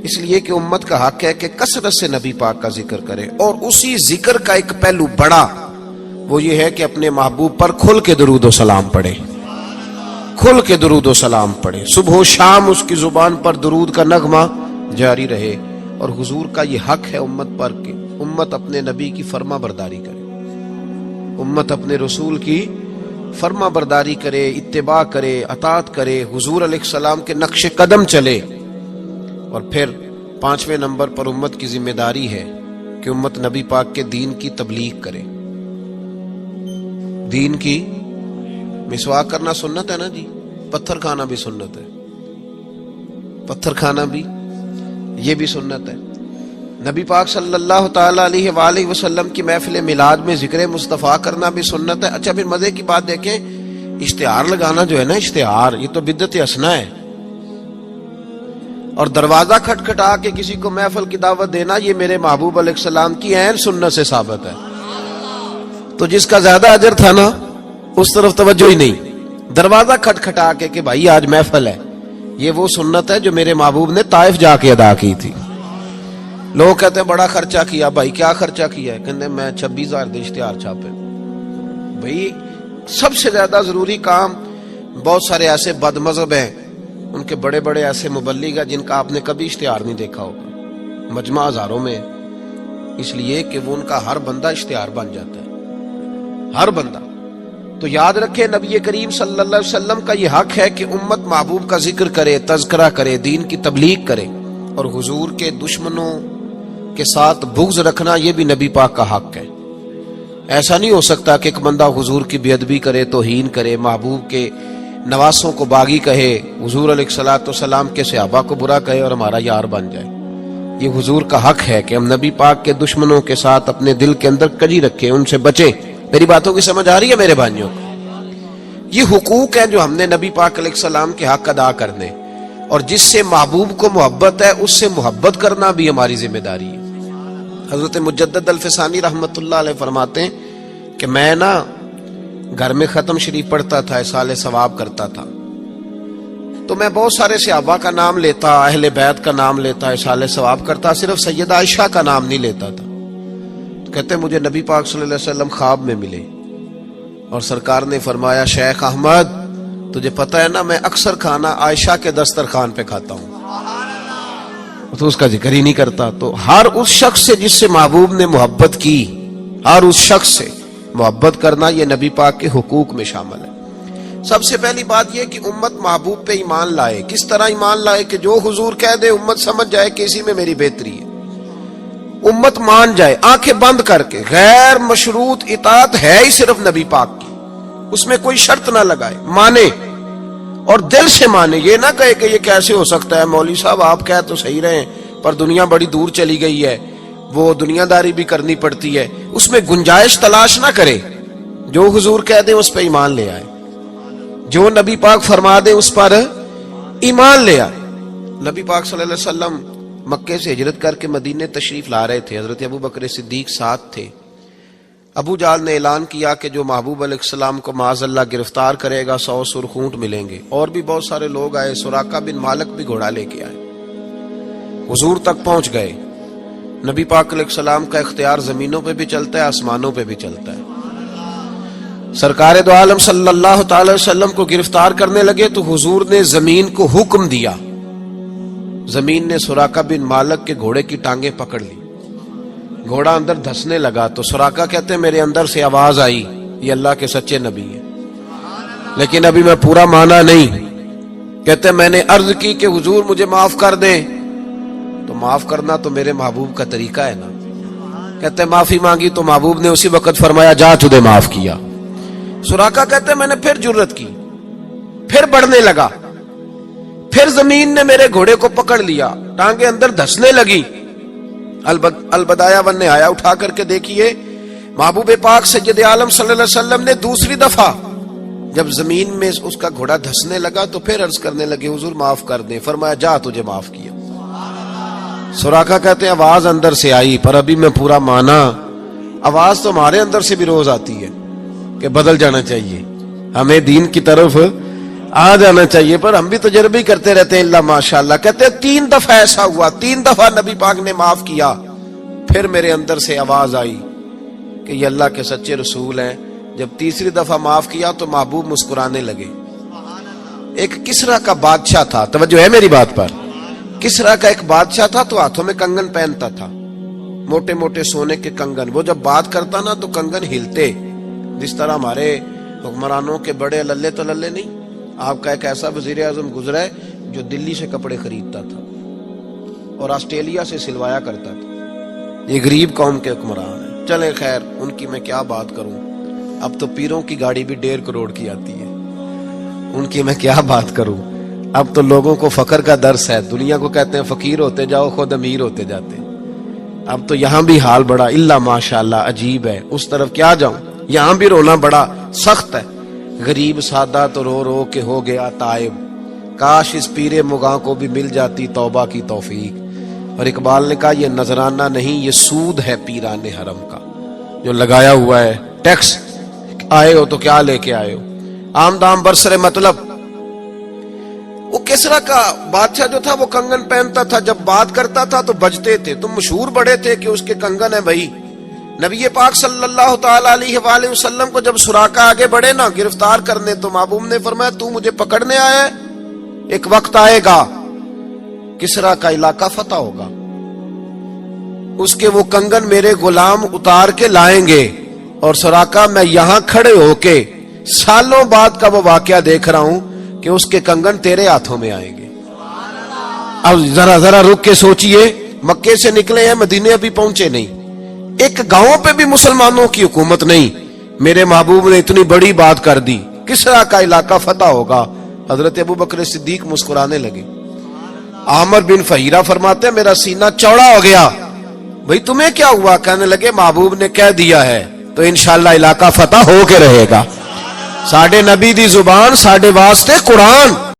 اس لیے کہ امت کا حق ہے کہ کثرت سے نبی پاک کا ذکر کرے، اور اسی ذکر کا ایک پہلو بڑا وہ یہ ہے کہ اپنے محبوب پر کھل کے درود و سلام پڑھے، کھل کے درود و سلام پڑھے، صبح و شام اس کی زبان پر درود کا نغمہ جاری رہے۔ اور حضور کا یہ حق ہے امت پر کہ امت اپنے نبی کی فرما برداری کرے، امت اپنے رسول کی فرما برداری کرے، اتباع کرے، اطاعت کرے، حضور علیہ السلام کے نقش قدم چلے۔ اور پھر 5ویں نمبر پر امت کی ذمہ داری ہے کہ امت نبی پاک کے دین کی تبلیغ کرے۔ دین کی مسواک کرنا سنت ہے نا جی، پتھر کھانا بھی سنت ہے، پتھر کھانا بھی یہ بھی سنت ہے۔ نبی پاک صلی اللہ تعالی علیہ وآلہ وسلم کی محفل میلاد میں ذکر مصطفیٰ کرنا بھی سنت ہے۔ اچھا پھر مزے کی بات دیکھیں، اشتہار لگانا جو ہے نا، اشتہار، یہ تو بدعت حسنہ ہے، اور دروازہ کھٹکھٹا کے کسی کو محفل کی دعوت دینا یہ میرے محبوب علیہ السلام کی عین سنت سے ثابت ہے۔ تو جس کا زیادہ اجر تھا نا اس طرف توجہ ہی نہیں، دروازہ کھٹکھٹا کے کہ بھائی آج محفل ہے، یہ وہ سنت ہے جو میرے محبوب نے طائف جا کے ادا کی تھی۔ لوگ کہتے ہیں بڑا خرچہ کیا، بھائی کیا خرچہ کیا ہے؟ کہتے ہیں میں 26,000 دے اشتہار چھاپے۔ بھائی سب سے زیادہ ضروری کام، بہت سارے ایسے بد مذہب ہیں، ان کے بڑے بڑے ایسے مبلغ ہیں جن کا آپ نے کبھی اشتہار نہیں دیکھا ہوگا، مجمع ہزاروں میں، اس لیے کہ وہ ان کا ہر بندہ اشتہار بن جاتا ہے، ہر بندہ۔ تو یاد رکھیں نبی کریم صلی اللہ علیہ وسلم کا یہ حق ہے کہ امت محبوب کا ذکر کرے، تذکرہ کرے، دین کی تبلیغ کرے، اور حضور کے دشمنوں کے ساتھ بغض رکھنا یہ بھی نبی پاک کا حق ہے۔ ایسا نہیں ہو سکتا کہ ایک بندہ حضور کی بے ادبی کرے، توہین کرے، محبوب کے نواسوں کو باغی کہے، حضور علیہ الصلوۃ والسلام کے صحابہ کو برا کہے اور ہمارا یار بن جائے۔ یہ حضور کا حق ہے کہ ہم نبی پاک کے دشمنوں کے ساتھ اپنے دل کے اندر کجی رکھیں، ان سے بچیں۔ میری باتوں کی سمجھ آ رہی ہے میرے بھائیوں؟ یہ حقوق ہیں جو ہم نے نبی پاک علیہ السلام کے حق ادا کرنے، اور جس سے محبوب کو محبت ہے اس سے محبت کرنا بھی ہماری ذمہ داری ہے۔ حضرت مجدد الفسانی رحمت اللہ علیہ فرماتے ہیں کہ میں نا گھر میں ختم شریف پڑھتا تھا، اصال ثواب کرتا تھا، تو میں بہت سارے صحابہ کا نام لیتا، اہل بیت کا نام لیتا، اصال ثواب کرتا، صرف سیدہ عائشہ کا نام نہیں لیتا تھا۔ تو کہتے ہیں مجھے نبی پاک صلی اللہ علیہ وسلم خواب میں ملے اور سرکار نے فرمایا شیخ احمد تجھے پتہ ہے نا میں اکثر کھانا عائشہ کے دسترخوان پہ کھاتا ہوں، تو اس کا ذکر ہی نہیں کرتا۔ تو ہر اس شخص سے جس سے محبوب نے محبت کی، ہر اس شخص سے محبت کرنا یہ نبی پاک کے حقوق میں شامل ہے۔ سب سے پہلی بات یہ کہ امت محبوب پہ ایمان لائے۔ کس طرح ایمان لائے؟ کہ جو حضور کہہ دے امت سمجھ جائے کہ اسی میں میری بہتری ہے، امت مان جائے آنکھیں بند کر کے۔ غیر مشروط اطاعت ہے ہی صرف نبی پاک کی، اس میں کوئی شرط نہ لگائے، مانے اور دل سے مانے۔ یہ نہ کہے کہ یہ کیسے ہو سکتا ہے مولوی صاحب آپ کہہ تو صحیح رہے پر دنیا بڑی دور چلی گئی ہے، وہ دنیا داری بھی کرنی پڑتی ہے، اس میں گنجائش تلاش نہ کرے۔ جو حضور کہہ دیں اس پہ ایمان لے آئے، جو نبی پاک فرما دے اس پر ایمان لے آئے۔ نبی پاک صلی اللہ علیہ وسلم مکے سے ہجرت کر کے مدینے تشریف لا رہے تھے، حضرت ابو بکر صدیق ساتھ تھے۔ ابو جہل نے اعلان کیا کہ جو محبوب علیہ السلام کو معاذ اللہ گرفتار کرے گا 100 سرخ اونٹ ملیں گے۔ اور بھی بہت سارے لوگ آئے، سراقہ بن مالک بھی گھوڑا لے کے آئے، حضور تک پہنچ گئے۔ نبی پاک علیہ السلام کا اختیار زمینوں پہ بھی چلتا ہے، آسمانوں پہ بھی چلتا ہے۔ سرکار دو عالم صلی اللہ تعالی وسلم کو گرفتار کرنے لگے تو حضور نے زمین کو حکم دیا، زمین نے سراقہ بن مالک کے گھوڑے کی ٹانگیں پکڑ لی، گھوڑا اندر دھسنے لگا تو سراقہ کہتے ہیں میرے اندر سے آواز آئی یہ اللہ کے سچے نبی ہیں، لیکن ابھی میں پورا مانا نہیں۔ کہتے ہیں میں نے عرض کی کہ حضور مجھے معاف کر دیں، تو معاف کرنا تو میرے محبوب کا طریقہ ہے نا۔ کہتے ہیں معافی مانگی تو محبوب نے اسی وقت فرمایا جا تجھے معاف کیا۔ سراقہ کہتے ہیں میں نے پھر جرت کی، پھر بڑھنے لگا، پھر زمین نے میرے گھوڑے کو پکڑ لیا، ٹانگیں اندر دھسنے لگی۔ البدایہ ون نے آیا اٹھا کر کے دیکھیے محبوب پاک سید عالم صلی اللہ علیہ وسلم نے دوسری دفعہ جب زمین میں اس کا گھوڑا دھسنے لگا تو پھر عرض کرنے لگے حضور معاف کر دیں، فرمایا جا تجھے معاف کیا۔ سراقہ کہتے ہیں آواز اندر سے آئی پر ابھی میں پورا مانا۔ آواز تو ہمارے اندر سے بھی روز آتی ہے کہ بدل جانا چاہیے، ہمیں دین کی طرف آ جانا چاہیے، پر ہم بھی تجربے کرتے رہتے ہیں اللہ ماشاءاللہ. کہتے ہیں 3 دفعہ ایسا ہوا، 3 دفعہ نبی پاک نے معاف کیا. پھر میرے اندر سے آواز آئی کہ یہ اللہ کے سچے رسول ہیں. جب تیسری دفعہ معاف کیا تو محبوب مسکرانے لگے. ایک کسرا کا بادشاہ تھا، توجہ ہے میری بات پر. کسرا کا ایک بادشاہ تھا تو ہاتھوں میں کنگن پہنتا تھا، موٹے موٹے سونے کے کنگن. وہ جب بات کرتا نا تو کنگن ہلتے، جس طرح ہمارے حکمرانوں کے بڑے للے تو للے نہیں. آپ کا ایک ایسا وزیر اعظم گزرا ہے جو دلی سے کپڑے خریدتا تھا اور آسٹریلیا سے سلوایا کرتا تھا. یہ غریب قوم کے حکمران ہیں. چلے خیر، ان کی میں کیا بات کروں. اب تو پیروں کی گاڑی بھی 1.5 کروڑ کی آتی ہے، ان کی میں کیا بات کروں. اب تو لوگوں کو فقر کا درس ہے. دنیا کو کہتے ہیں فقیر ہوتے جاؤ، خود امیر ہوتے جاتے. اب تو یہاں بھی حال بڑا اللہ ماشاءاللہ عجیب ہے. اس طرف کیا جاؤں، یہاں بھی رونا بڑا سخت ہے. غریب سادہ تو رو رو کے ہو گیا تائب، کاش اس پیر مغاں کو بھی مل جاتی توبہ کی توفیق. اور اقبال نے کہا یہ نذرانہ نہیں، یہ سود ہے پیران حرم کا جو لگایا ہوا ہے ٹیکس. آئے ہو تو کیا لے کے آئے ہو، عام دام برسر مطلب. وہ کسرا کا بادشاہ جو تھا وہ کنگن پہنتا تھا، جب بات کرتا تھا تو بجتے تھے. تو مشہور بڑے تھے کہ اس کے کنگن ہیں بھائی. نبی پاک صلی اللہ تعالی علیہ وآلہ وسلم کو جب سراقہ آگے بڑھے نا گرفتار کرنے، تو محبوب نے فرمایا تو مجھے پکڑنے آیا ہے، ایک وقت آئے گا کسرا کا علاقہ فتح ہوگا، اس کے وہ کنگن میرے غلام اتار کے لائیں گے، اور سراقہ میں یہاں کھڑے ہو کے سالوں بعد کا وہ واقعہ دیکھ رہا ہوں کہ اس کے کنگن تیرے ہاتھوں میں آئیں گے. اب ذرا رک کے سوچئے، مکے سے نکلے ہیں، مدینے ابھی پہنچے نہیں، ایک گاؤں پہ بھی مسلمانوں کی حکومت نہیں. میرے محبوب نے اتنی بڑی بات کر دی، کسرا کا علاقہ فتح ہوگا. حضرت ابو بکر صدیق مسکرانے لگے. عامر بن فہیرہ فرماتے ہیں میرا سینہ چوڑا ہو گیا. بھئی تمہیں کیا ہوا؟ کہنے لگے محبوب نے کہہ دیا ہے تو انشاءاللہ علاقہ فتح ہو کے رہے گا. ساڈے نبی دی زبان، ساڈے واسطے قرآن.